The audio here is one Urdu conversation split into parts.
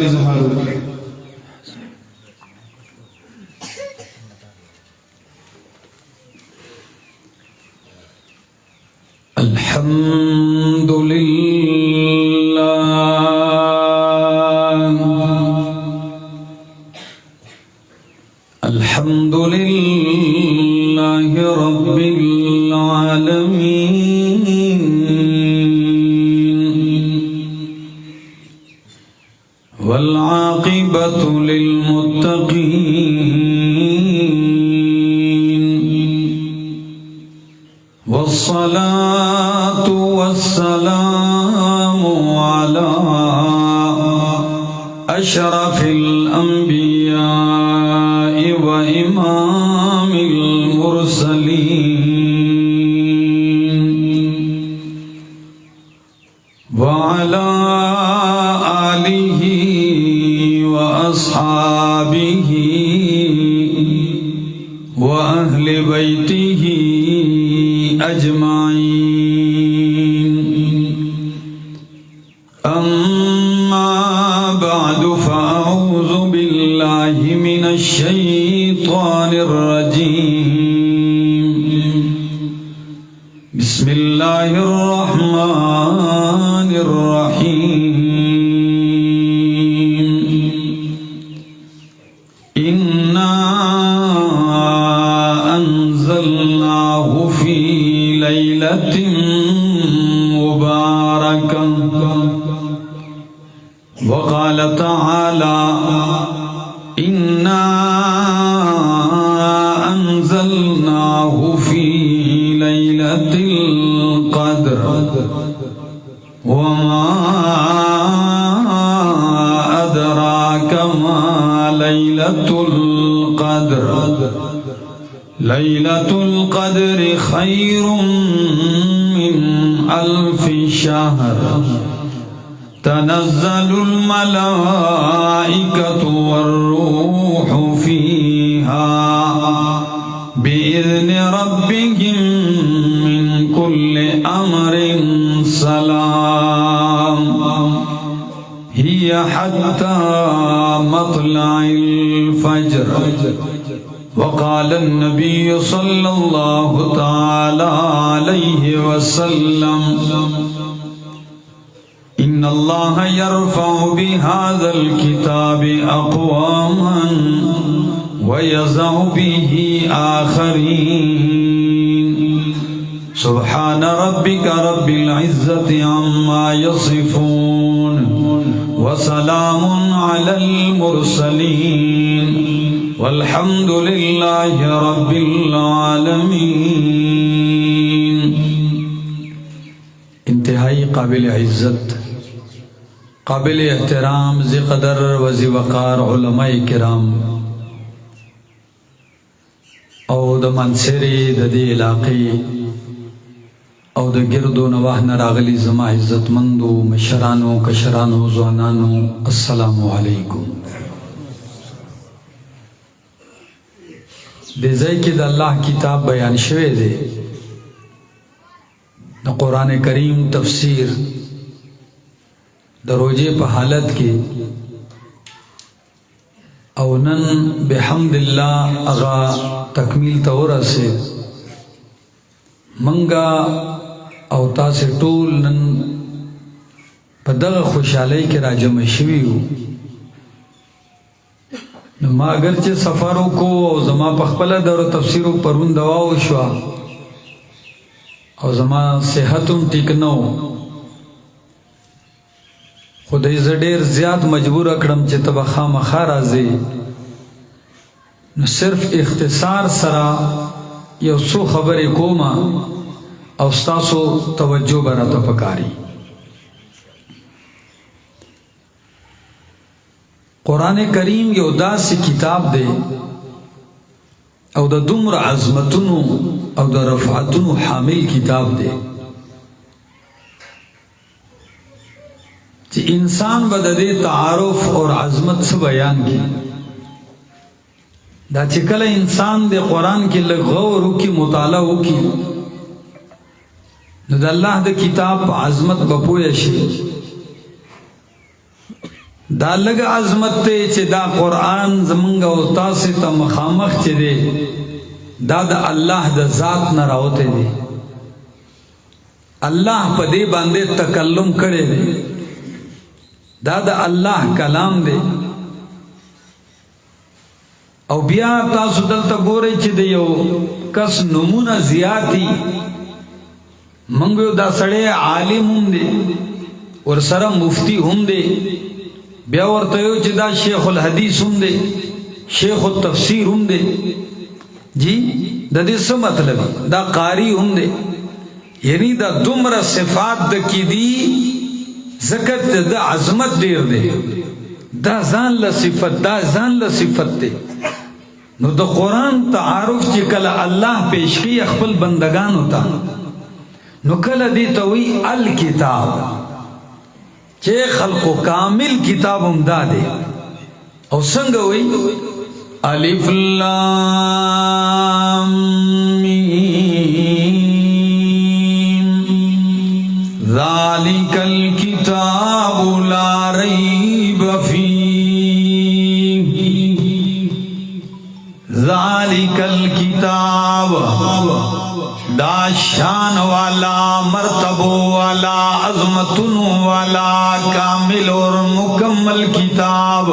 اظہار ہوگی. الحمد لله رب العالمين والعاقبة للمتقين والصلاة والسلام على أشرف الأنبياء وإمام المرسلين وعلى آله وأصحابه وأهل بيته أجمعين. أما بعد فأعوذ بالله من الشيطان الرجيم. بسم الله الرحمن الرحيم. إنا أنزلناه في ليلة مباركة. وقال تعالى إنا أنزلناه في ليلة القدر وما أدراك ما ليلة القدر. ليلة القدر خير من 1000 شهر. تنزل الملائكة والروح فيها بإذن ربهم من كل أمر سلام هي حتى مطلع الفجر. وقال النبي صلى الله تعالى عليه وسلم إن الله يرفع بهذا الكتاب أقواما ويضع به آخرين. سبحان ربك رب العزة عما يصفون وسلام على المرسلين والحمد لله رب العالمين. انتہائی قابل عزت، قابل احترام، ذی قدر و ذی وقار علماء کرام او د منصری د دې علاقې او د ګردو نواح نه راغلي زما عزتمندو مشرانو، کشرانو، ځوانانو، السلام علیکم. دې ځای کې د الله کتاب بیان شوی دی، د قرآن کریم تفسیر د روزې په حالت کې، او نن بحمد الله اغا تکمیل ته ورسېد. منګه او تاسې ټول نن په دغه خوشحالۍ کې راجمع شوي وو. نو ما اگرچه سفر وکړو او زما په خپله د تفسیر پرون دوا وشوه او زما صحت هم ټیک نه و، خدای زه ډېر زیات مجبور کړم چې ته به خامخا راځې. نو صرف اختصار سره یو څو خبرې کوم او ستاسو توجه به راته پکاري. قرآن کریم یو داسې کتاب دی او د دومره عظمتونو او د رفعتونو حامل کتاب دی چې انسان به د دې تعارف اور عظمت څه بیان کی. دا چې کله انسان د قرآن کې لږ غور وکړي، مطالعه وکړي، نو د الله د کتاب عظمت به پوه شي. دا لگ عظمت تے چے دا قرآن زمانگا و تاسی تا مخامخ چے دے دا دا اللہ دا ذات نہ راوتے دے اللہ پا دے باندے تکلم کرے دے دا دا اللہ کلام دے او بیا تاسو دلتا گورے چے دے یو کس نمونہ زیادی منگو دا سڑے عالم ہم دے اور سرم مفتی ہم دے بیا ورتیو چی دا شیخ الحدیث ہم دے شیخ التفسیر ہم دے جی دا دے سو مطلب دا قاری ہم دے یعنی دا دمر صفات دا کی دی زکت دا عظمت دیر دے دا زان لصفت دا زان لصفت دے نو دا قرآن تعارف چی کل اللہ پیش کی اخبر بندگان ہوتا نو کل دی توی الکتاب چے خلق و کامل کتاب امدادے او سنگ ہوئی الف لام میم ذالک الکتاب لا ریب فیہ ذالک الکتاب دا شان والا مرتبہ والا عظمتن والا کامل اور مکمل کتاب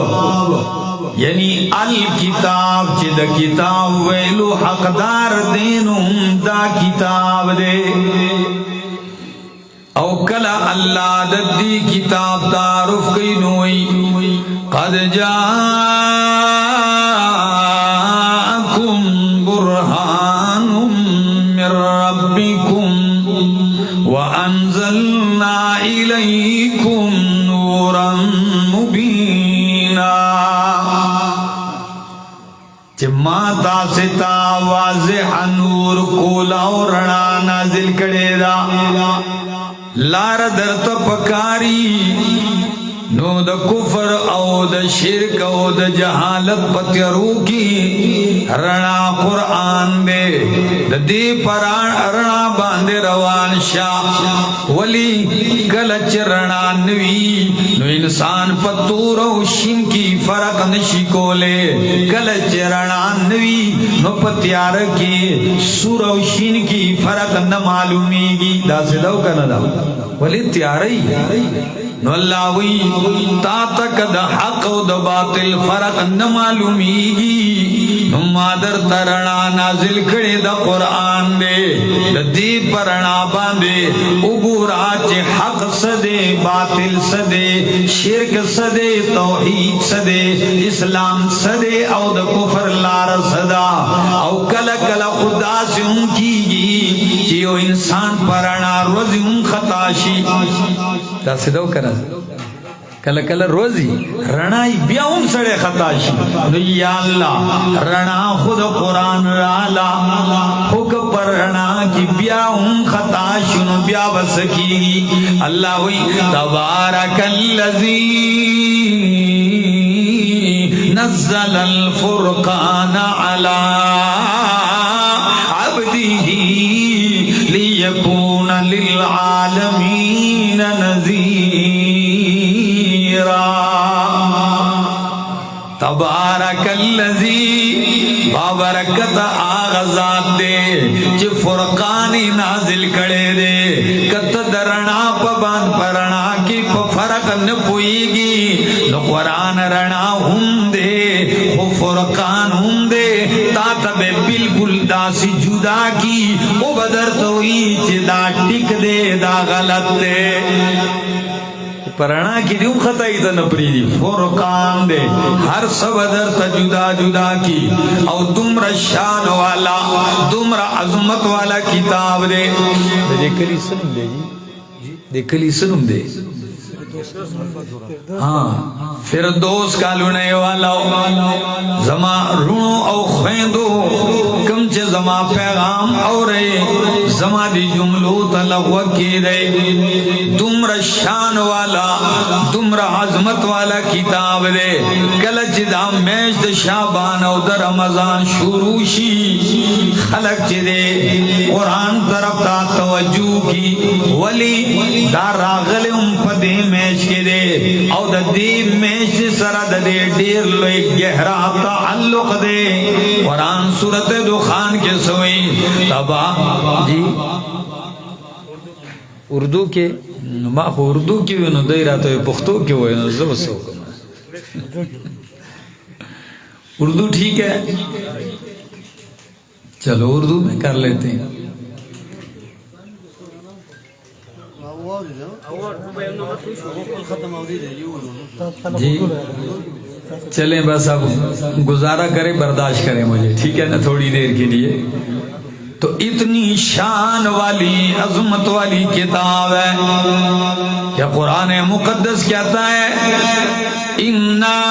یعنی الکتاب چی دا کتاب ویلو حقدار دینم دا کتاب دے او کلا اللہ دی کتاب تعارف کی نوئی قد جاءکم برہان من ربکم وانزلنا الیکم نورا مبینا ما تاستا واضح نور کولا اور رنا نازل کرے دا لار در تپکاری نو دا کفر او دا شرک او دا جہالت پتیرو کی رنا قرآن دے دا دی پران رنا باندے روان شاہ ولی کلچ رنا نوی نو انسان پتور و شین کی فرق نشی کولے کلچ رنا نوی نو پتیار کی سور و شین کی فرق نہ معلومی گی دا سے دو کنا دا ولی تیاری نو اللہ وی تا تک دا حق و دا باطل فرق نہ معلومی گی نو مادر ترنا نازل کڑے دا قرآن دے دا دی پرنا باندے اگورا چے حق سدے باطل سدے شرک سدے توحید سدے اسلام سدے او دا کفر لار صدا او کلا کلا خدا سے ان کی گی چیو انسان پرنا روزی ان خطاشی دا سدو کرا کل کل روزی رنائی بیاون سڑے خطاشی نو یا اللہ رنا خود قرآن رالا خوک پر رنا کی بیاون خطاشی نو بیا بسکی اللہ وی تبارک اللذی نزل الفرقان علی عبده لیکون للعالمین نذیرا تبارک اللذی بابرکت آغازات دے چی فرقانی نازل کڑے دے کت درنا پبان پرنا کی فرق نپوئی گی نو قرآن رنا ہم دے خو فرقان ہم دے تا تب بالکل دا سی جدا کی او بدر توئی چی دا ٹک دے دا غلط دے پرانا کی دیوں خطائی تا نپری دی فرقان دے ہر سب در تا جدا جدا کی او دمر شان والا دمر عظمت والا کتاب دے دے کلی سنم دے جی دے کلی سنم دے ہاں فردوس کا لنے والا زمان رونو او خویندو کم چیز زما پیغام اور زما دی جملو تلغو کی دے دمر شان والا دمر عظمت والا کتاب دے کلچ دا میشت شعبان او در رمضان شروع شی خلق چی دے قرآن طرف تا توجہ کی ولی دا راغل پدے میش کے دے او دا دی میش سرد دے دیر لوئی گہرا تعلق دے قرآن سورت دخان کے سوئی تبا جی اردو کے ما خو اردو کی وینو دای را ته پښتو کې وینو زو سو اردو ٹھیک ہے چلو اردو میں کر لیتے ہیں جی چلیں بس اب گزارا کریں برداشت کریں مجھے ٹھیک ہے نا تھوڑی دیر کے لیے تو اتنی شان والی عظمت والی کتاب ہے کہ قرآن مقدس کہتا ہے اِنَّا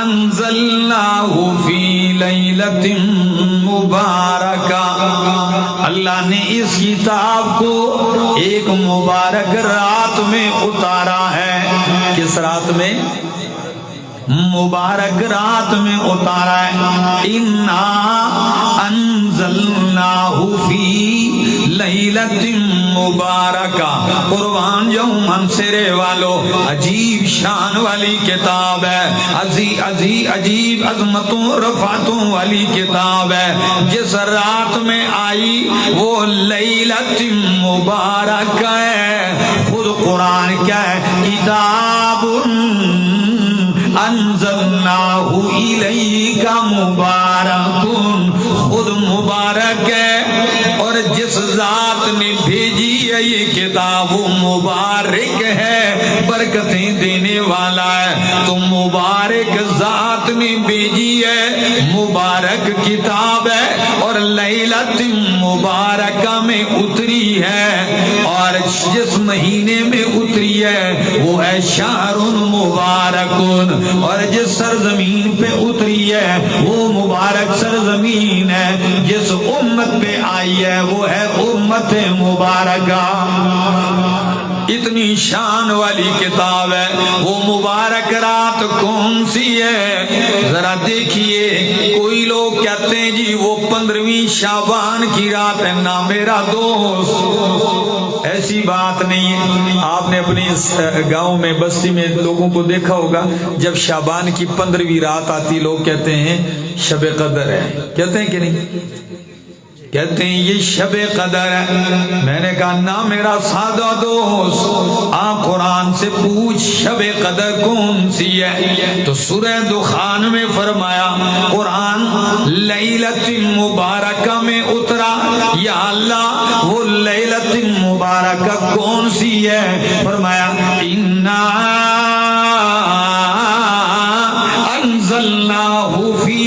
أَنزَلْنَاهُ فِي لَيْلَةٍ مُبَارَكَةٍ اللہ نے اس کتاب کو ایک مبارک رات میں اتارا ہے کس رات میں مبارک رات میں اتارا ہے اِنَّا أَنزَلْنَاهُ فِي لَيْلَةٍ مبارکہ قربان جو منصرے والو عجیب شان والی کتاب ہے عجیب عظمتوں رفعتوں والی کتاب ہے جس رات میں آئی وہ لیلۃ مبارکہ ہے خود قرآن کیا ہے کتاب انزلناہ الیک مبارک خود مبارک ہے اور جس ذات نے بھیجی ہے یہ کتاب مبارک ہے برکتیں دینے والا ہے تو مبارک ذات نے بھیجی ہے مبارک کتاب ہے اور لیلۃ مبارکہ میں اتری ہے اور جس مہینے میں اتری ہے وہ ہے شہر مبارکن اور جس سرزمین پہ اتری ہے وہ مبارک سرزمین ہے جس امت پہ آئی ہے وہ ہے امت مبارکہ اتنی شان والی کتاب ہے وہ مبارک رات کون سی ہے ذرا دیکھیے کوئی لوگ کہتے ہیں جی وہ 15ویں شعبان کی رات ہے نا میرا دوست ایسی بات نہیں ہے آپ نے اپنی گاؤں میں بستی میں لوگوں کو دیکھا ہوگا جب شعبان کی 15ویں رات آتی لوگ کہتے ہیں شب قدر ہے کہتے ہیں کہ نہیں کہتے ہیں یہ شب قدر ہے میں نے کہا نا میرا سادہ دوست قرآن سے پوچھ شب قدر کون سی ہے تو سورہ دخان میں فرمایا قرآن لیلۃ مبارکہ میں اترا یا اللہ وہ لیلۃ مبارکہ کون سی ہے فرمایا اِنَّا انزلناہ فی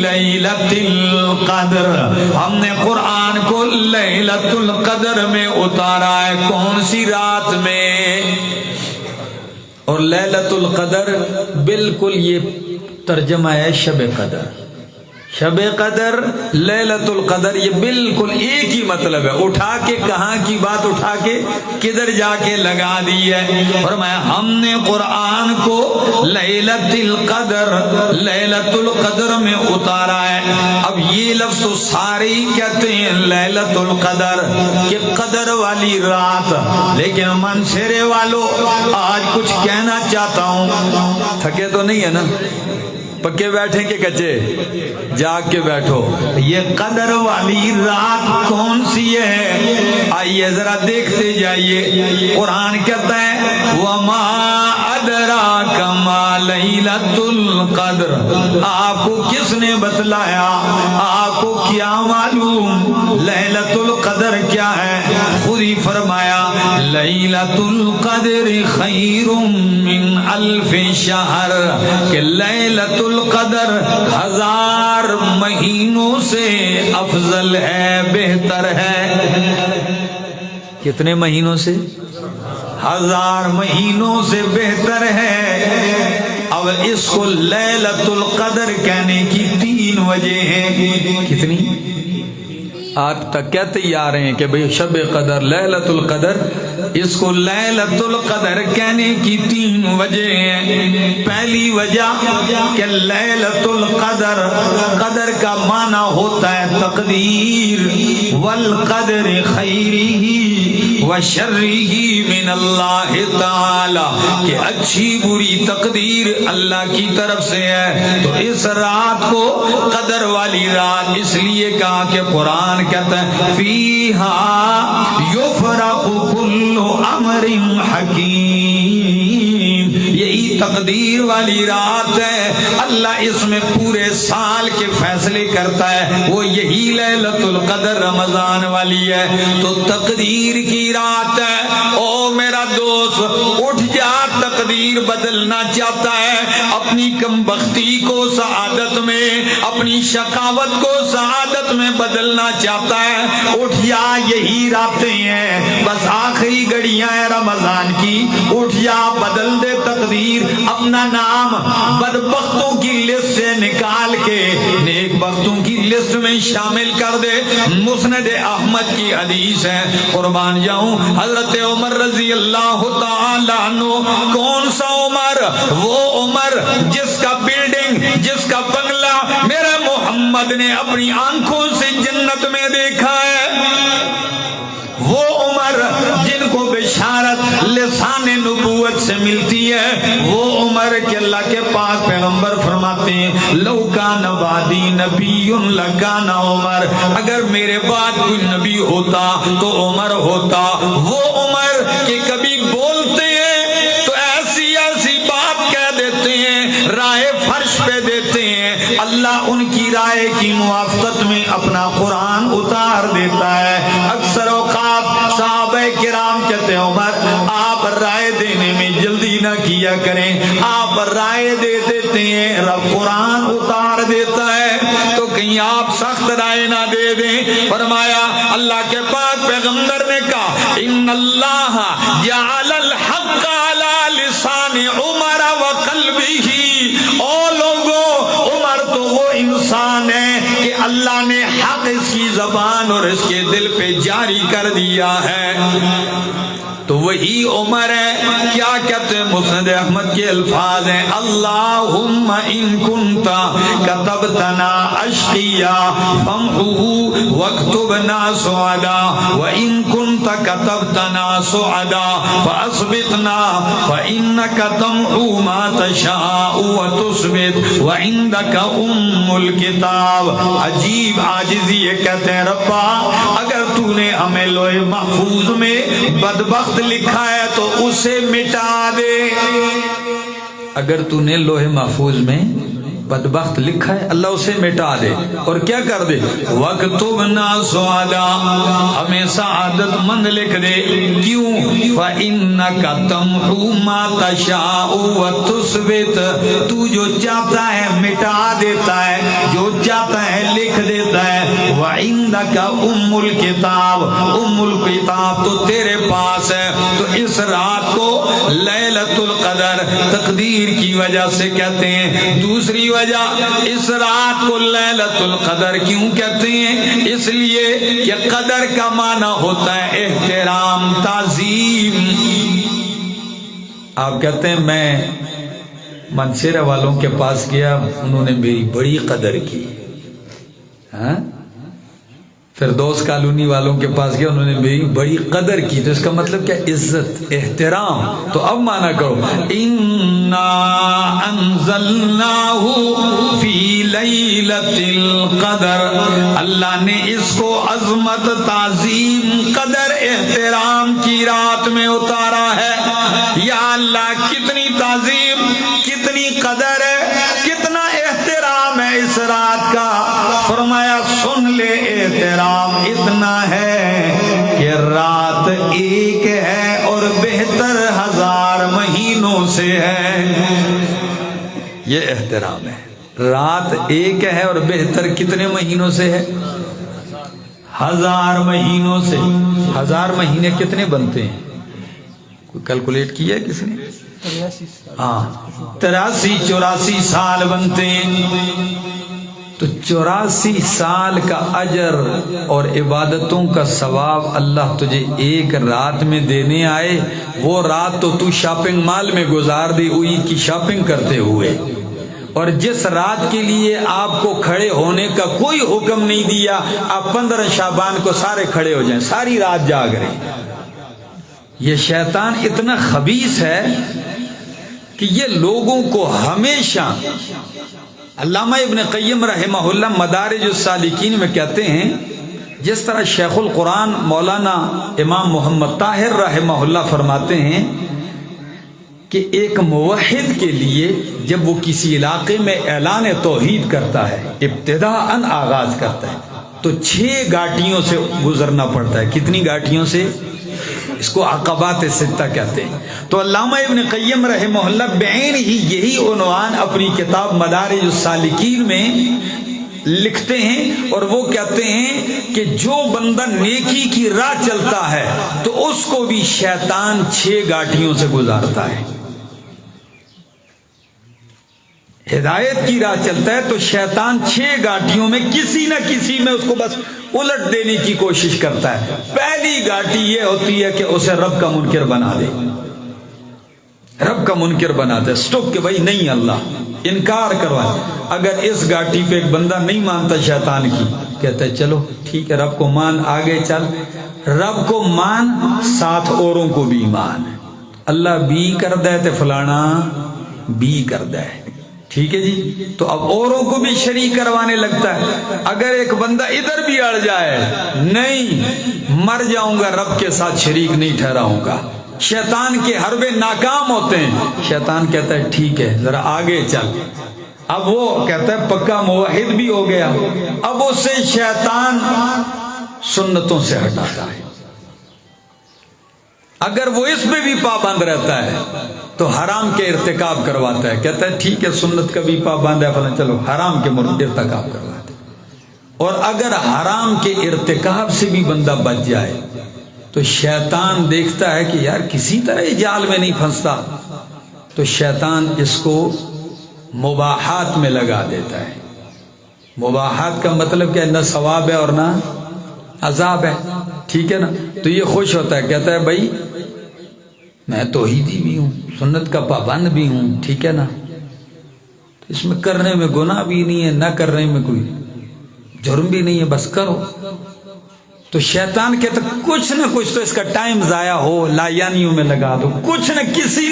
لیلۃ القدر ہم نے قرآن کو لیلۃ القدر میں اتارا ہے کون سی رات میں اور لیلۃ القدر بالکل یہ ترجمہ ہے شب قدر شب قدر لیلۃ القدر یہ بالکل ایک ہی مطلب ہے اٹھا کے کہاں کی بات اٹھا کے کدھر جا کے لگا دی ہے فرمایا ہم نے قرآن کو لیلۃ القدر میں اتارا ہے اب یہ لفظ تو سارے ہی کہتے ہیں لیلۃ القدر کہ قدر والی رات لیکن منصرے والو آج کچھ کہنا چاہتا ہوں تھکے تو نہیں ہے نا پکے بیٹھیں کہ کچے جاگ کے بیٹھو یہ قدر والی رات کون سی ہے آئیے ذرا دیکھتے جائیے قرآن کہتا ہے وما ادراک ما لیلۃ القدر آپ کو کس نے بتلایا آپ کو کیا معلوم لیلۃ القدر کیا ہے خود ہی فرمایا لیلۃ القدر خیر من الف شہر کہ لیلۃ القدر 1000 مہینوں سے افضل ہے بہتر ہے کتنے مہینوں سے 1000 مہینوں سے بہتر ہے اب اس کو لیلۃ القدر کہنے کی 3 وجہ ہیں. کتنی؟ آج تک کیا تیار ہیں کہ بھئی شب قدر لیلۃ القدر، اس کو لیلۃ القدر کہنے کی 3 وجہ ہیں. پہلی وجہ کہ لیلۃ القدر، قدر کا معنی ہوتا ہے تقدیر، والقدر خیرہ وشرہ من اللہ تعالی، کہ اچھی بری تقدیر اللہ کی طرف سے ہے. تو اس رات کو قدر والی رات اس لیے کہا کہ قرآن کہتا ہے فیہا یفرق کل امر حکیم، یہی تقدیر والی رات ہے. اللہ اس میں پورے سال کے فیصلے کرتا ہے، وہ یہی لیلۃ القدر رمضان والی ہے. تو تقدیر کی رات ہے. او میرا دوست اٹھ جا، تقدیر بدلنا چاہتا ہے، اپنی کم بختی کو سعادت میں، اپنی شقاوت کو سعادت میں بدلنا چاہتا ہے، اٹھ جا. یہی راتیں ہیں، بس آخری گھڑیاں ہیں رمضان کی. اٹھ جا، بدل دے تقدیر، اپنا نام بدبختوں کی لسٹ سے نکال کے نیک بختوں کی لسٹ میں شامل کر دے. مسند احمد کی حدیث ہے، قربان جاؤں، حضرت عمر رضی اللہ تعالیٰ عنہ. کون سا عمر؟ وہ عمر جس کا بلڈنگ، جس کا بنگلہ میرے محمد نے اپنی آنکھوں سے جنت میں دیکھا ہے. وہ عمر جن کو بشارت لسان نبوت سے ملتی ہے. وہ عمر کہ اللہ کے پاک پیغمبر فرماتے ہیں لو کان بعدی نبی لکان عمر، اگر میرے بعد کوئی نبی ہوتا تو عمر ہوتا. وہ عمر کہ کبھی بولتے ہیں تو ایسی ایسی بات کہہ دیتے ہیں، رائے فرش پہ دیتے ہیں، اللہ ان کی رائے کی موافقت میں اپنا قرآن اتار دیتا ہے. اکثر اوقات صحابہ کرام کہتے ہیں عمر آپ رائے دینے میں جلدی نہ کیا کریں، آپ رائے دے دیتے ہیں رب قرآن اتار دیتا ہے. تو کہیں آپ سخت رائے نہ دے دیں. فرمایا اللہ کے پاک پیغمبر نے کہا ان اللہ جعل الحق علی لسان عمر وقلبہ. او لوگوں، عمر تو وہ انسان ہے کہ اللہ نے حق اس کی زبان اور اس کے دل پہ جاری کر دیا ہے. تو وہی عمر ہے. کیا کہتے ہیں؟ مسند احمد کے الفاظ ہیں اللہم ان کنت کتبتنا اشقیا فامحوہ واکتبنا سعدا وان کنت کتبتنا سعدا فاثبتنا فانک تمحو ما تشاء وتثبت وعندک الکتاب. عجیب عاجزی یہ کہتے ہیں ربا اگر تو نے ہمیں لوح محفوظ میں بدبخت لکھا ہے تو اسے مٹا دے. اگر تو نے لوح محفوظ میں بدبخت لکھا ہے اللہ اسے مٹا دے. اور کیا کر دے؟ وَاكْتُبْنَا سُعَدَا، ہمیں سعادت مند لکھ دے. کیوں؟ فَإِنَّكَ تَمْحُو مَا تَشَاءُ وَتُثْبِتُ، تو جو چاہتا ہے مٹا دیتا ہے، جو چاہتا ہے لکھ دیتا ہے. وَعِنْدَكَ الْكِتَابُ، الکتاب تو تیرے پاس ہے. تو اس رات کو لیلۃ القدر تقدیر کی وجہ سے کہتے ہیں. دوسری وجہ اس رات کو لیلۃ القدر کیوں کہتے ہیں؟ اس لیے کہ قدر کا معنی ہوتا ہے احترام، تعظیم. آپ کہتے ہیں میں منصیرہ والوں کے پاس گیا، انہوں نے میری بڑی قدر کی. ہاں، فردوس کالونی والوں کے پاس گیا، انہوں نے میری بڑی قدر کی. تو اس کا مطلب کیا؟ عزت، احترام. تو اب معنی کرو انا انزلناہ فی لیلۃ القدر، اللہ نے اس کو عظمت، تعظیم، قدر، احترام کی رات میں اتارا ہے. یا اللہ کتنی تعظیم، کتنی قدر ہے، کتنا احترام ہے اس رات کا. فرمایا سن لے احترام اتنا ہے کہ رات ایک ہے اور بہتر 1000 مہینوں سے ہے. یہ احترام ہے. رات ایک ہے اور بہتر کتنے مہینوں سے ہے؟ 1000 مہینوں سے. 1000 مہینے کتنے بنتے ہیں؟ کوئی کیلکولیٹ کیا ہے کسی نے؟ 83-84 سال بنتے ہیں، تو 84 سال کا اجر اور عبادتوں کا ثواب اللہ تجھے ایک رات میں دینے آئے۔ وہ رات تو شاپنگ مال میں گزار دی عید کی شاپنگ کرتے ہوئے، اور جس رات کے لیے آپ کو کھڑے ہونے کا کوئی حکم نہیں دیا، آپ 15 شعبان کو سارے کھڑے ہو جائیں، ساری رات جاگ رہے۔ یہ شیطان اتنا خبیث ہے کہ یہ لوگوں کو ہمیشہ، علامہ ابن قیم رحمہ اللہ مدارج السالکین میں کہتے ہیں، جس طرح شیخ القرآن مولانا امام محمد طاہر رحمہ اللہ فرماتے ہیں کہ ایک موحد کے لیے جب وہ کسی علاقے میں اعلان توحید کرتا ہے، ابتداءً آغاز کرتا ہے، تو 6 گھاٹیوں سے گزرنا پڑتا ہے۔ کتنی گھاٹیوں سے؟ اس کو عقبات ستہ کہتے ہیں۔ تو علامہ ابن قیم رحمہ اللہ بعین ہی یہی عنوان اپنی کتاب مدارج السالکین میں لکھتے ہیں، اور وہ کہتے ہیں کہ جو بندہ نیکی کی راہ چلتا ہے تو اس کو بھی شیطان 6 گھاٹیوں سے گزارتا ہے۔ ہدایت کی راہ چلتا ہے تو شیطان 6 گھاٹیوں میں کسی نہ کسی میں اس کو بس الٹ دینے کی کوشش کرتا ہے۔ پہلی گھاٹی یہ ہوتی ہے کہ اسے رب کا منکر بنا دے، رب کا منکر بنا دے، سٹوک کہ بھائی نہیں، اللہ انکار کروائے۔ اگر اس گھاٹی پہ ایک بندہ نہیں مانتا شیطان کی، کہتا ہے چلو ٹھیک ہے رب کو مان، آگے چل، رب کو مان ساتھ اوروں کو بھی مان، اللہ بھی کر دے تو فلانا بھی کر دے، ٹھیک ہے جی۔ تو اب اوروں کو بھی شریک کروانے لگتا ہے۔ اگر ایک بندہ ادھر بھی اڑ جائے، نہیں مر جاؤں گا رب کے ساتھ شریک نہیں ٹھہراؤں گا، شیطان کے حربے ناکام ہوتے ہیں۔ شیطان کہتا ہے ٹھیک ہے ذرا آگے چل، اب وہ کہتا ہے پکا موحد بھی ہو گیا، اب اسے شیطان سنتوں سے ہٹاتا ہے۔ اگر وہ اس پہ بھی پابند رہتا ہے تو حرام کے ارتکاب کرواتا ہے، کہتا ہے ٹھیک ہے سنت کا بھی پابند ہے فلاں، چلو حرام کے ارتکاب کرواتا ہے۔ اور اگر حرام کے ارتکاب سے بھی بندہ بچ جائے تو شیطان دیکھتا ہے کہ یار کسی طرح جال میں نہیں پھنستا، تو شیطان اس کو مباحات میں لگا دیتا ہے۔ مباحات کا مطلب کیا ہے؟ نہ ثواب ہے اور نہ عذاب ہے، ٹھیک ہے نا۔ تو یہ خوش ہوتا ہے، کہتا ہے بھائی میں توحیدی بھی ہوں، سنت کا پابند بھی ہوں، ٹھیک ہے نا، اس میں کرنے میں گناہ بھی نہیں ہے، نہ کرنے میں کوئی جرم بھی نہیں ہے، بس کرو۔ تو شیطان کہتا کچھ نہ کچھ تو اس کا ٹائم ضائع ہو، لا یعنیوں میں لگا دو، کچھ نہ کسی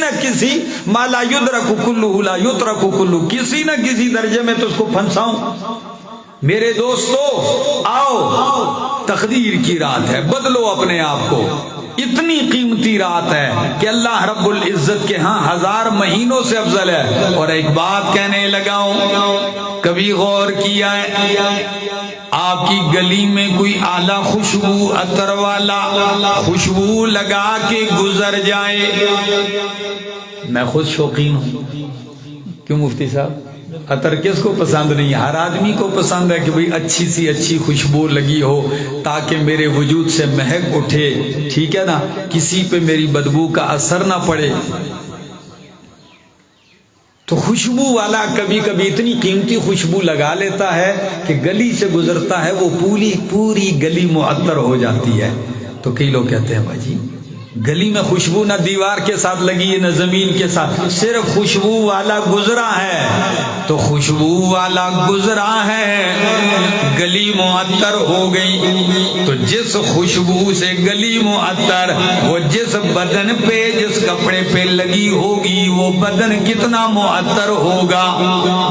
ما لا یدرک کلہ لا یترک کلہ، کسی نہ کسی درجے میں تو اس کو پھنساؤں۔ میرے دوستو آؤ، تقدیر کی رات ہے، بدلو اپنے آپ کو، اتنی قیمتی رات ہے کہ اللہ رب العزت کے ہاں 1000 مہینوں سے افضل ہے۔ اور ایک بات کہنے لگاؤں، کبھی غور کیا ہے آپ کی گلی میں کوئی اعلیٰ خوشبو عطر والا خوشبو لگا کے گزر جائے؟ میں خود شوقین ہوں، کیوں مفتی صاحب؟ عطر کس کو پسند نہیں؟ ہر آدمی کو پسند ہے کہ بھئی اچھی سی اچھی خوشبو لگی ہو تاکہ میرے وجود سے مہک اٹھے، ٹھیک ہے نا، کسی پہ میری بدبو کا اثر نہ پڑے۔ تو خوشبو والا کبھی کبھی اتنی قیمتی خوشبو لگا لیتا ہے کہ گلی سے گزرتا ہے وہ پوری گلی معطر ہو جاتی ہے۔ تو کئی لوگ کہتے ہیں بھائی گلی میں خوشبو نہ دیوار کے ساتھ لگی ہے نہ زمین کے ساتھ، صرف خوشبو والا گزرا ہے۔ تو خوشبو والا گزرا ہے، گلی معطر ہو گئی۔ تو جس خوشبو سے گلی معطر، وہ جس بدن پہ جس کپڑے پہ لگی ہوگی وہ بدن کتنا معطر ہوگا۔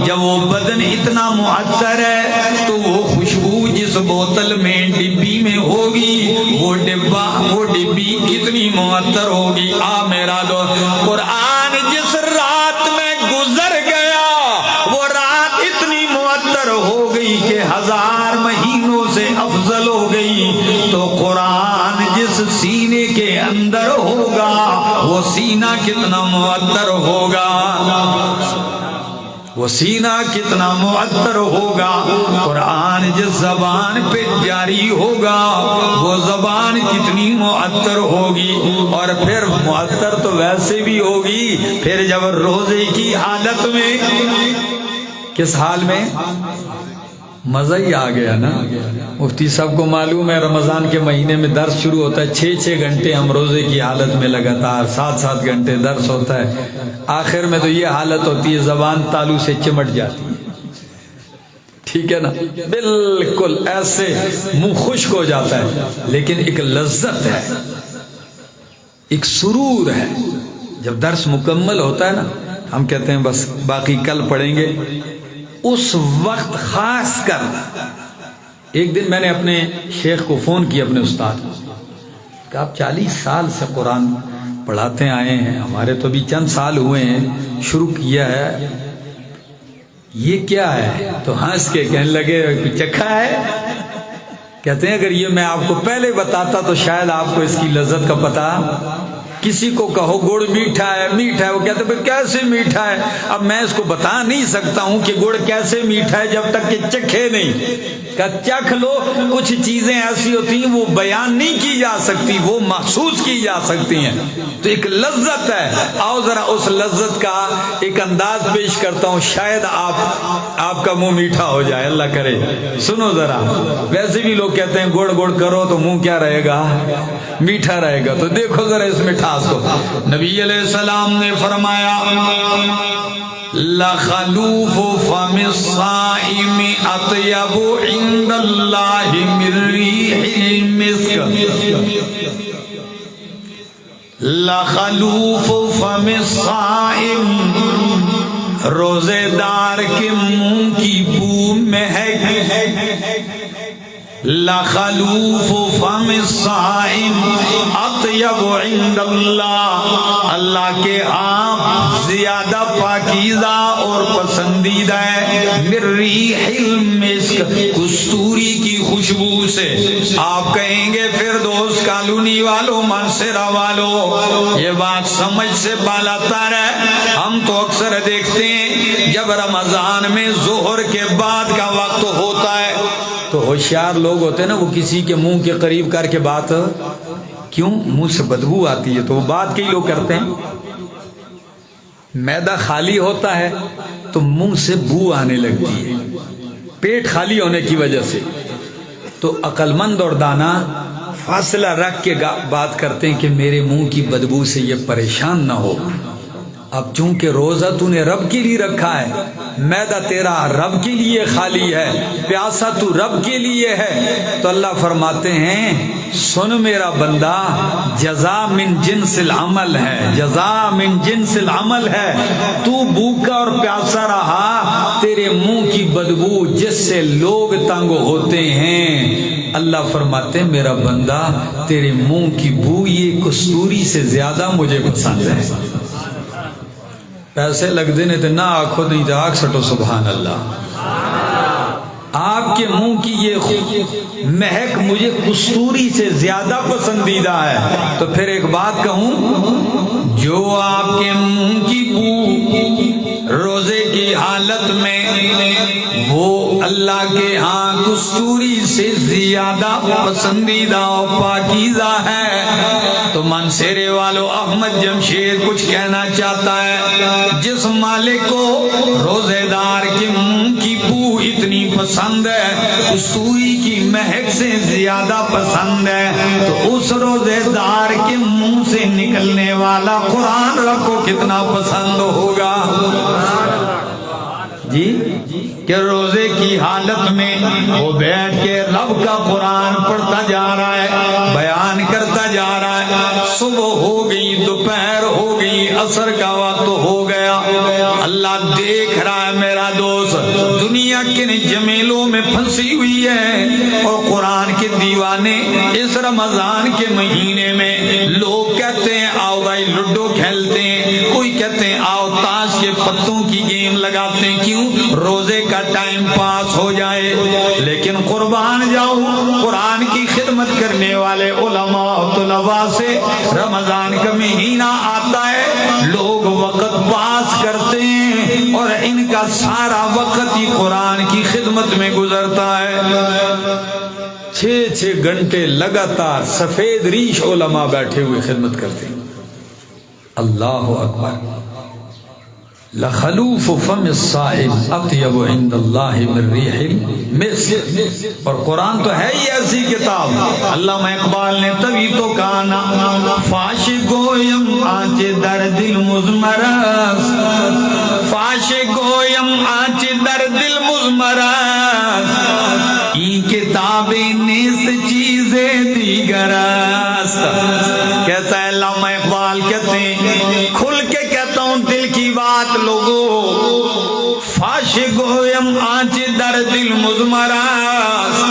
جب وہ بدن اتنا معطر ہے تو وہ خوشبو جس بوتل میں ڈبی میں ہوگی وہ ڈبی کتنی معطر ہوگی۔ میرا دوست، قرآن جس رات میں گزر گیا وہ رات اتنی معطر ہو گئی کہ 1000 مہینوں سے افضل ہو گئی۔ تو قرآن جس سینے کے اندر ہوگا وہ سینہ کتنا معطر ہوگا، وہ سینہ کتنا معطر ہوگا، قرآن جس زبان پہ جاری ہوگا وہ زبان کتنی معطر ہوگی، اور پھر معطر تو ویسے بھی ہوگی، پھر جب روزے کی حالت میں، کس حال میں؟ مزہ ہی آ گیا نا۔ مفتی صاحب کو معلوم ہے رمضان کے مہینے میں درس شروع ہوتا ہے، 6 گھنٹے ہم روزے کی حالت میں لگاتار 7 گھنٹے درس ہوتا ہے، آخر میں تو یہ حالت ہوتی ہے زبان تالو سے چمٹ جاتی ہے، ٹھیک ہے نا، بالکل ایسے منہ خشک ہو جاتا ہے، لیکن ایک لذت ہے، ایک سرور ہے۔ جب درس مکمل ہوتا ہے نا، ہم کہتے ہیں بس باقی کل پڑھیں گے، اس وقت خاص کر ایک دن میں نے اپنے شیخ کو فون کیا، اپنے استاد کو، کہ آپ 40 سال سے قرآن پڑھاتے آئے ہیں، ہمارے تو ابھی چند سال ہوئے ہیں شروع کیا ہے، یہ کیا ہے؟ تو ہنس کے کہنے لگے کوئی چکھا ہے؟ کہتے ہیں اگر یہ میں آپ کو پہلے بتاتا تو شاید آپ کو اس کی لذت کا پتہ، کسی کو کہو گڑ میٹھا ہے میٹھا ہے، وہ کہتے ہیں کیسے میٹھا ہے؟ اب میں اس کو بتا نہیں سکتا ہوں کہ گڑ کیسے میٹھا ہے جب تک کہ چکھے نہیں، کہ چکھ لو۔ کچھ چیزیں ایسی ہوتی ہیں وہ بیان نہیں کی جا سکتی، وہ محسوس کی جا سکتی ہیں، تو ایک لذت ہے۔ آؤ ذرا اس لذت کا ایک انداز پیش کرتا ہوں، شاید آپ کا منہ میٹھا ہو جائے، اللہ کرے۔ سنو ذرا، ویسے بھی لوگ کہتے ہیں گڑ گڑ کرو تو منہ کیا رہے گا؟ میٹھا رہے گا، تو دیکھو ذرا اس مٹھاس کو۔ نبی علیہ السلام نے فرمایا لَخَلُوفُ فَمِ الصَّائِمِ أَطْيَبُ عِندَ اللَّهِ مِن رِّيحِ الْمِسْكِ۔ لَخَلُوفُ فَمِ الصَّائِمِ، روزے دار کے منہ کی بو مہک، لَخَلُوفُ فَمِ الصَّائِمِ أَطْيَبُ عِندَ اللَّهِ، اللہ کے ہاں زیادہ پاکیزہ اور پسندیدہ ہے، مِن رِّیحِ الْمِسْک، کستوری کی خوشبو سے۔ آپ کہیں گے فردوس کالونی والو، مانسیرا والو، یہ بات سمجھ سے بالاتر ہے۔ ہم تو اکثر دیکھتے ہیں جب رمضان میں ظہر کے بعد کا وقت ہوتا ہے تو ہوشیار لوگ ہوتے ہیں نا، وہ کسی کے منہ کے قریب کر کے بات، کیوں؟ منہ سے بدبو آتی ہے تو وہ بات کئی لوگ کرتے ہیں۔ معدہ خالی ہوتا ہے تو منہ سے بو آنے لگتی ہے، پیٹ خالی ہونے کی وجہ سے، تو عقل مند اور دانا فاصلہ رکھ کے بات کرتے ہیں کہ میرے منہ کی بدبو سے یہ پریشان نہ ہو۔ اب چونکہ روزہ تو نے رب کے لیے رکھا ہے، معدہ تیرا رب کے لیے خالی ہے، پیاسا تو رب کے لیے ہے، تو اللہ فرماتے ہیں سن میرا بندہ، جزا من جنس العمل ہے، جزا من جنس العمل ہے، تو بھوکا اور پیاسا رہا، تیرے منہ کی بدبو جس سے لوگ تنگ ہوتے ہیں، اللہ فرماتے ہیں میرا بندہ تیرے منہ کی بو یہ کستوری سے زیادہ مجھے پسند ہے۔ پیسے لگ دینے تھے نہ آنکھوں نہیں تھے، آنکھ سٹو سبحان اللہ۔ آپ کے منہ کی یہ مہک مجھے کستوری سے زیادہ پسندیدہ ہے، تو پھر ایک بات کہوں، جو آپ کے منہ کی بو روزے کی حالت میں وہ اللہ کے ہاں کستوری سے زیادہ پسندیدہ و پاکیزہ ہے، تو منصیرے والو احمد جمشید کچھ کہنا چاہتا ہے، جس مالک کو روزے دار کے منہ کی بو اتنی پسند ہے، کستوری کی مہک سے زیادہ پسند ہے، تو اس روزے دار کے منہ سے نکلنے والا قرآن رب کو کتنا پسند ہوگا؟ جی کہ روزے کی حالت میں وہ بیٹھ کے رب کا قرآن پڑھتا جا رہا ہے، بیان کرتا جا رہا ہے، صبح ہو گئی، دوپہر ہو گئی، عصر کا وقت ہو گیا، اللہ دیکھ رہا ہے میرا دوست دنیا کن جمیلوں میں پھنسی ہوئی ہے، اور قرآن کے دیوانے اس رمضان کے مہینے میں لوگ کہتے ہیں آؤ بھائی لڈو کھیلتے ہیں، کوئی کہتے ہیں آؤ تاش کے پتوں کی گیم لگاتے ہیں، کیوں؟ روزے کا ٹائم پاس ہو جائے، لیکن قربان جاؤ قرآن کی خدمت کرنے والے علماء طلباء سے رمضان کا مہینہ آتا ہے، لوگ وقت پاس کرتے ہیں ہیں اور ان کا سارا وقت ہی قرآن کی خدمت میں گزرتا ہے. 6 گھنٹے لگاتار سفید ریش علماء بیٹھے ہوئے خدمت کرتے ہیں. اللہ اکبر. لخلوف فم الصائم اطیب عند اللہ من ریح المسک. اور قرآن تو ہے ہی ایسی کتاب. علامہ اقبال نے تبھی تو کہا نا فاش گویم آنچ در دل مزمرس، فاش گویم آنچ در دل مزمرس، این کتابیں نیست چیزیں دیگر است. کہتا ہے علامہ اقبال، کہتے ہیں کھل کے کہتا ہوں دل کی بات لوگو، فاش گویم آنچ در دل مزمراس،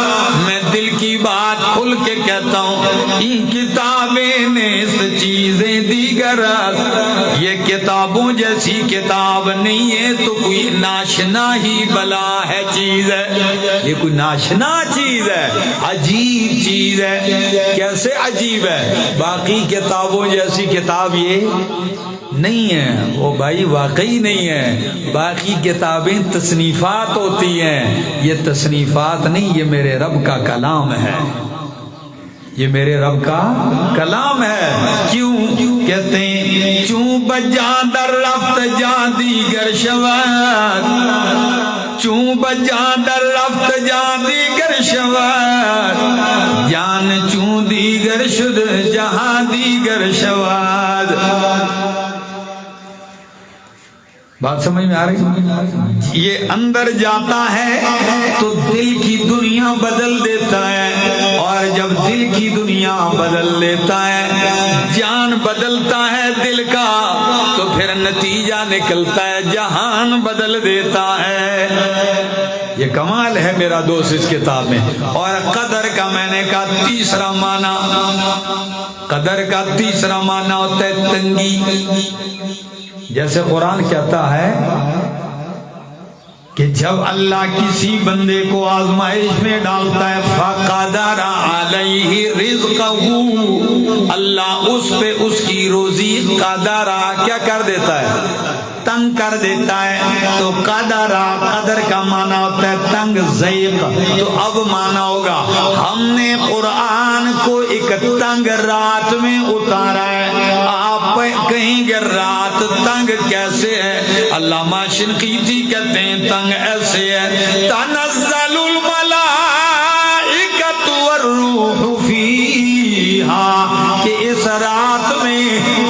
میں دل کی بات کھل کے کہتا ہوں این کتابیں نیست چیزیں دیگر. یہ کتابوں جیسی کتاب نہیں ہے تو کوئی ناشنا ہی بلا ہے چیز ہے. یہ کوئی ناشنا چیز ہے، عجیب چیز ہے. کیسے عجیب ہے؟ باقی کتابوں جیسی کتاب یہ نہیں ہے. وہ بھائی واقعی نہیں ہے. باقی کتابیں تصنیفات ہوتی ہیں، یہ تصنیفات نہیں، یہ میرے رب کا کلام ہے. یہ میرے رب کا کلام ہے. کیوں کہتے ہیں چوں بجا در رفت جا دیگر شود، چوں بجا در رفت جا دیگر شود، جان چوں دیگر شد جہاں دیگر شود. بات سمجھ میں آ رہی؟ یہ اندر جاتا ہے تو دل کی دنیا بدل دیتا ہے، اور جب دل کی دنیا بدل لیتا ہے، جان بدلتا ہے دل کا، تو پھر نتیجہ نکلتا ہے جہان بدل دیتا ہے. یہ کمال ہے میرا دوست اس کتاب میں. اور قدر کا میں نے کہا تیسرا معنی، قدر کا تیسرا معنی ہوتا ہے تنگی. جیسے قرآن کہتا ہے کہ جب اللہ کسی بندے کو آزمائش میں ڈالتا ہے فَقَدَرَ عَلَيْهِ رِزْقَهُ، اللہ اس پہ اس کی روزی قدرہ کیا کر دیتا ہے؟ تنگ کر دیتا ہے. تو قدرہ، قدر کا معنی ہوتا ہے تنگ، ضیق. تو اب معنی ہوگا ہم نے قرآن کو ایک تنگ رات میں اتارا ہے. آپ کہیں گے رات تنگ کیسے ہے؟ علامہ شنقیطی کہتے ہیں تنگ ایسے ہے تنزل الملائکۃ والروح فیہا، کہ اس رات میں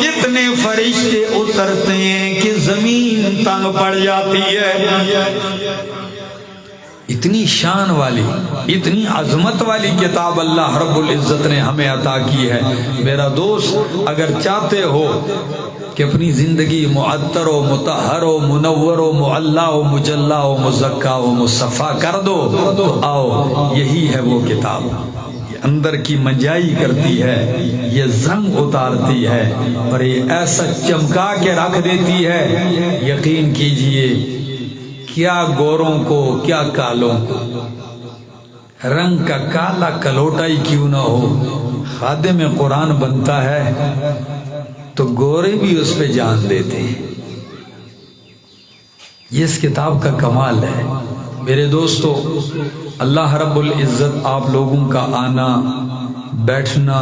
اتنے فرشتے اترتے ہیں کہ زمین تنگ پڑ جاتی ہے. اتنی شان والی، اتنی عظمت والی کتاب اللہ رب العزت نے ہمیں عطا کی ہے. میرا دوست اگر چاہتے ہو کہ اپنی زندگی معطر و مطہر و منور و معلا و مجلا و مزکا و مصفا کر دو تو آؤ، یہی ہے وہ کتاب. یہ اندر کی منجائی کرتی ہے، یہ زنگ اتارتی ہے، اور یہ ایسا چمکا کے رکھ دیتی ہے. یقین کیجئے کیا گوروں کو کیا کالوں کو، رنگ کا کالا کلوٹا ہی کیوں نہ ہو، خادم قرآن بنتا ہے تو گورے بھی اس پہ جان دیتے ہیں. یہ اس کتاب کا کمال ہے. میرے دوستو، اللہ رب العزت آپ لوگوں کا آنا، بیٹھنا،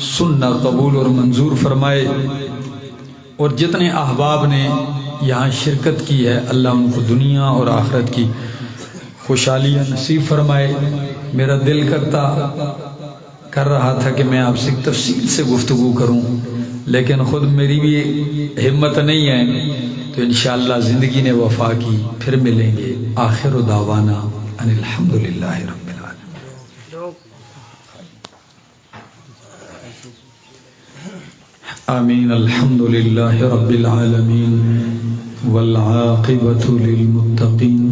سننا قبول اور منظور فرمائے، اور جتنے احباب نے یہاں شرکت کی ہے اللہ ان کو دنیا اور آخرت کی خوشحالیاں نصیب فرمائے. میرا دل کر رہا تھا کہ میں آپ سے تفصیل سے گفتگو کروں، لیکن خود میری بھی ہمت نہیں ہے، تو انشاءاللہ زندگی نے وفا کی. پھر ملیں گے. آخر دعوانا ان الحمدللہ رب العالمین. آمین. الحمدللہ رب العالمین والعاقبۃ للمتقین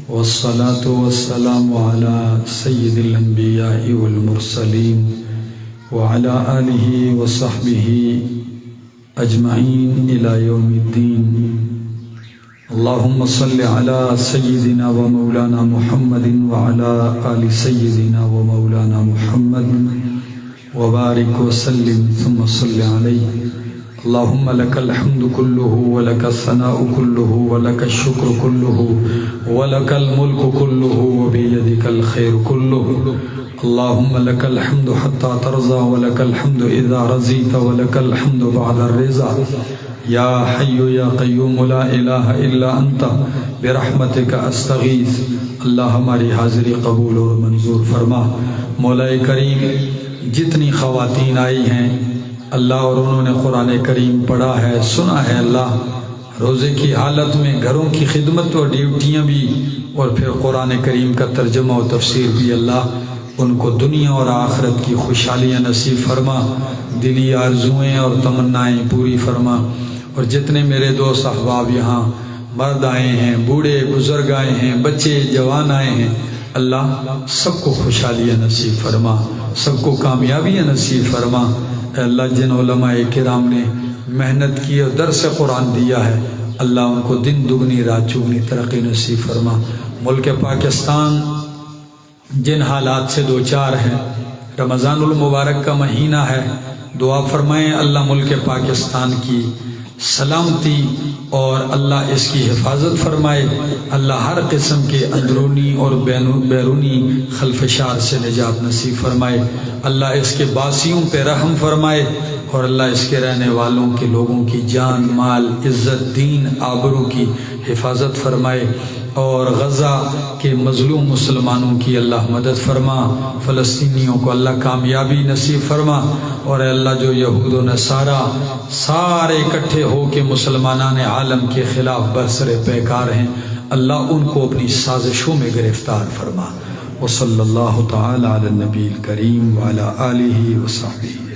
والصلاة والسلام على سید الانبیاء والمرسلین وعلى آلہ وصحبہ اجمعین الی یوم الدین. اللہم صل علی سیدنا و مولانا محمد وعلى آل سیدنا و مولانا محمد وبارک وسلم ثم صل علیہ اللهم لك الحمد كله ولك الثناء كله ولك الشكر كله ولك الملك كله وبيدك الخير كله. اللهم لك الحمد حتى ترضى ولك الحمد إذا رضيت ولك الحمد بعد الرضا. یا حی یا قیوم لا الہ الا انت برحمتک استغیث. اللہ ہماری حاضری قبول اور منظور فرما. مولا کریم جتنی خواتین آئی ہیں اللہ اور انہوں نے قرآن کریم پڑھا ہے سنا ہے اللہ، روزے کی حالت میں گھروں کی خدمت اور ڈیوٹیاں بھی اور پھر قرآن کریم کا ترجمہ و تفسیر بھی، اللہ ان کو دنیا اور آخرت کی خوشحالیاں نصیب فرما، دلی آرزوئیں اور تمنائیں پوری فرما. اور جتنے میرے دوست احباب یہاں مرد آئے ہیں، بوڑھے بزرگ آئے ہیں، بچے جوان آئے ہیں، اللہ سب کو خوشحالیاں نصیب فرما، سب کو کامیابیاں نصیب فرما. اے اللہ جن علماء کرام نے محنت کی اور درس قرآن دیا ہے اللہ ان کو دن دگنی رات چگنی ترقی نصیب فرما. ملک پاکستان جن حالات سے دوچار ہیں، رمضان المبارک کا مہینہ ہے، دعا فرمائیں اللہ ملک پاکستان کی سلامتی اور اللہ اس کی حفاظت فرمائے. اللہ ہر قسم کے اندرونی اور بیرونی خلفشار سے نجات نصیب فرمائے. اللہ اس کے باسیوں پہ رحم فرمائے اور اللہ اس کے رہنے والوں کے لوگوں کی جان مال عزت دین آبرو کی حفاظت فرمائے. اور غزہ کے مظلوم مسلمانوں کی اللہ مدد فرما، فلسطینیوں کو اللہ کامیابی نصیب فرما. اور اے اللہ جو یہود و نصارہ سارے اکٹھے ہو کے مسلمانان عالم کے خلاف برسر پیکار ہیں اللہ ان کو اپنی سازشوں میں گرفتار فرما. وصلی اللہ تعالی علی النبی الکریم وعلی آلہ وصحبہ.